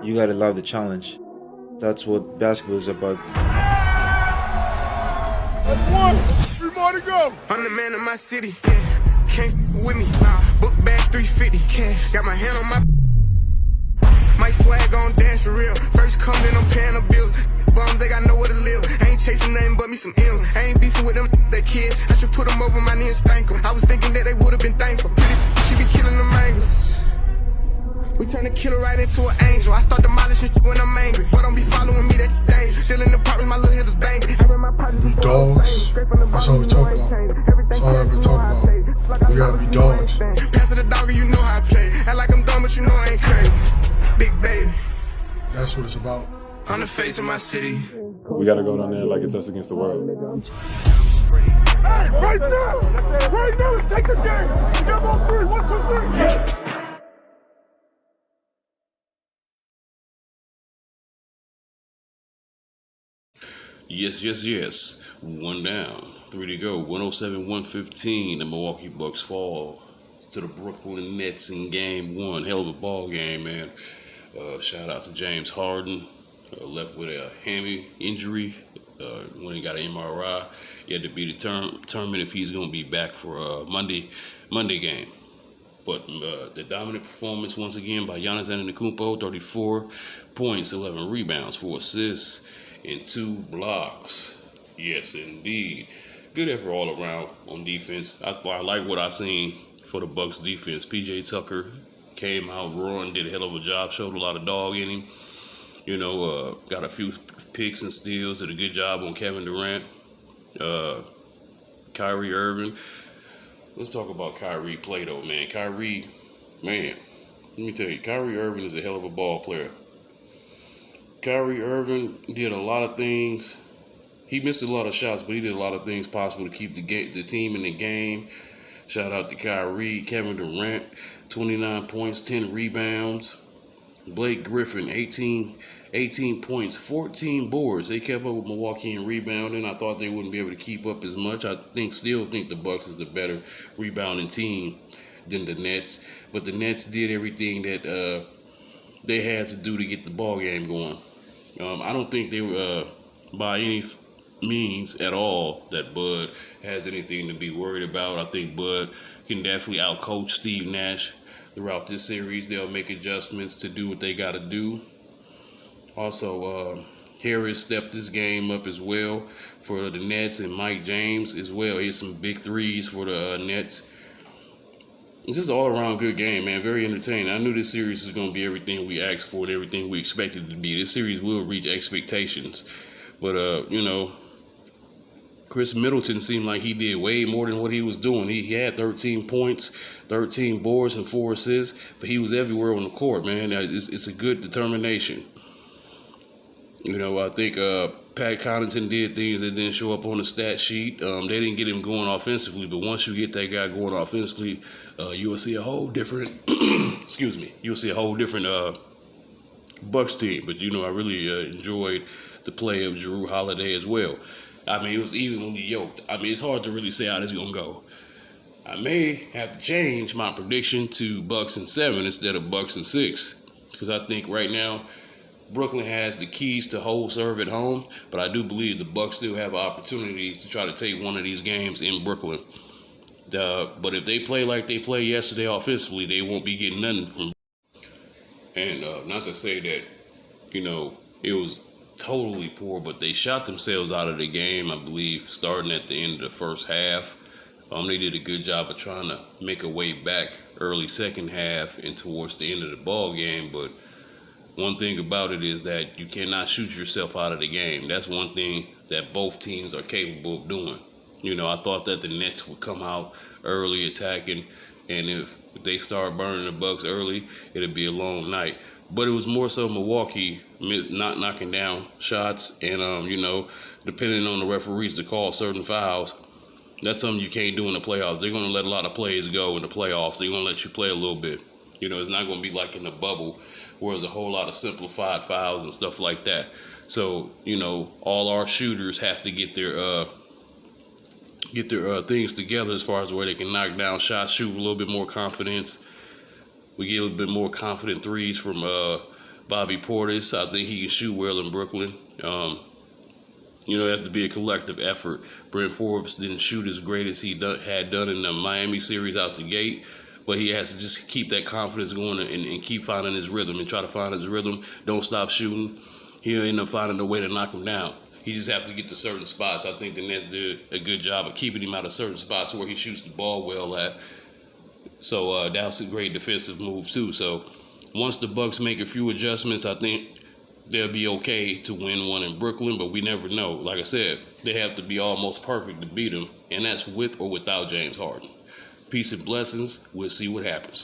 You gotta love the challenge. That's what basketball is about. That's one. 3 more to go. I'm the man of my city. Yeah. Can't with me. Nah. Book bag 350. Cash. Got my hand on my. My swag on dance for real. First come in, I'm paying the bills. Bums, they got nowhere to live. I ain't chasing nothing but me some M's. I ain't beefing with them, they kids. I should put them over my knee and spank them. I was thinking that they would've been thankful. Pretty, she be killing them angles. We turn the killer right into an angel. I start demolishing when I'm angry. But don't be following me, that day. Still in the apartment, my little hitters banging. Be dogs. That's all we talk about. That's all I ever talk about. We gotta be dogs. Pass it the dog and you know how I play. Act like I'm dumb, but you know I ain't crazy. Big baby. That's what it's about. On the face of my city. We got to go down there like it's us against the world. Hey, right now! Right now, let's take this game! We got all 3. 1, 2, 3. Yes. 1 down, 3 to go. 107-115. The Milwaukee Bucks fall to the Brooklyn Nets in game 1. Hell of a ball game, man. Shout out to James Harden. Left with a hammy injury when he got an MRI. He had to be determined if he's going to be back for Monday game. But the dominant performance once again by Giannis Antetokounmpo, 34 points, 11 rebounds, 4 assists, and 2 blocks. Yes, indeed. Good effort all around on defense. I like what I seen for the Bucks defense. PJ Tucker came out roaring, did a hell of a job, showed a lot of dog in him. You know, got a few picks and steals, did a good job on Kevin Durant. Kyrie Irving. Let's talk about Kyrie play though, man. Kyrie, man, let me tell you, Kyrie Irving is a hell of a ball player. Kyrie Irving did a lot of things. He missed a lot of shots, but he did a lot of things possible to keep the team in the game. Shout out to Kyrie. Kevin Durant, 29 points, 10 rebounds. Blake Griffin, 18 points, 14 boards. They kept up with Milwaukee in rebounding. I thought they wouldn't be able to keep up as much. I still think the Bucks is the better rebounding team than the Nets. But the Nets did everything that they had to do to get the ball game going. I don't think they were, by any means at all, that Bud has anything to be worried about. I think Bud can definitely outcoach Steve Nash throughout this series. They'll make adjustments to do what they got to do. Also, Harris stepped this game up as well for the Nets, and Mike James as well. He had some big threes for the Nets. It's just all around good game, man. Very entertaining. I knew this series was going to be everything we asked for and everything we expected it to be. This series will reach expectations. But, you know, Chris Middleton seemed like he did way more than what he was doing. He had 13 points, 13 boards, and 4 assists, but he was everywhere on the court, man. It's a good determination. You know, I think Pat Connaughton did things that didn't show up on the stat sheet. They didn't get him going offensively, but once you get that guy going offensively, you will see a whole different, you'll see a whole different Bucks team. But, you know, I really enjoyed the play of Jrue Holiday as well. I mean, it was evenly yoked. I mean, it's hard to really say how this is going to go. I may have to change my prediction to Bucks in 7 instead of Bucks in 6, because I think right now Brooklyn has the keys to hold serve at home, but I do believe the Bucks still have an opportunity to try to take one of these games in Brooklyn. But if they play like they played yesterday offensively, they won't be getting nothing from. And not to say that, you know, it was totally poor, but they shot themselves out of the game, I believe, starting at the end of the first half. They did a good job of trying to make a way back early second half and towards the end of the ball game, but one thing about it is that you cannot shoot yourself out of the game. That's one thing that both teams are capable of doing. You know, I thought that the Nets would come out early attacking, and if they start burning the Bucks early, it'd be a long night. But it was more so Milwaukee not knocking down shots and, you know, depending on the referees to call certain fouls. That's something you can't do in the playoffs. They're going to let a lot of plays go in the playoffs. They're going to let you play a little bit. You know, it's not going to be like in the bubble where there's a whole lot of simplified fouls and stuff like that. So, you know, all our shooters have to get their things together as far as where they can knock down shots, shoot with a little bit more confidence. We get a little bit more confident threes from Bobby Portis. I think he can shoot well in Brooklyn. You know, it has to be a collective effort. Brent Forbes didn't shoot as great as he had done in the Miami series out the gate, but he has to just keep that confidence going and keep finding his rhythm and try to find his rhythm. Don't stop shooting. He'll end up finding a way to knock him down. He just has to get to certain spots. I think the Nets did a good job of keeping him out of certain spots where he shoots the ball well at. So that's a great defensive move too. So once the Bucks make a few adjustments, I think they'll be okay to win one in Brooklyn, but we never know. Like I said, they have to be almost perfect to beat them, and that's with or without James Harden. Peace and blessings. We'll see what happens.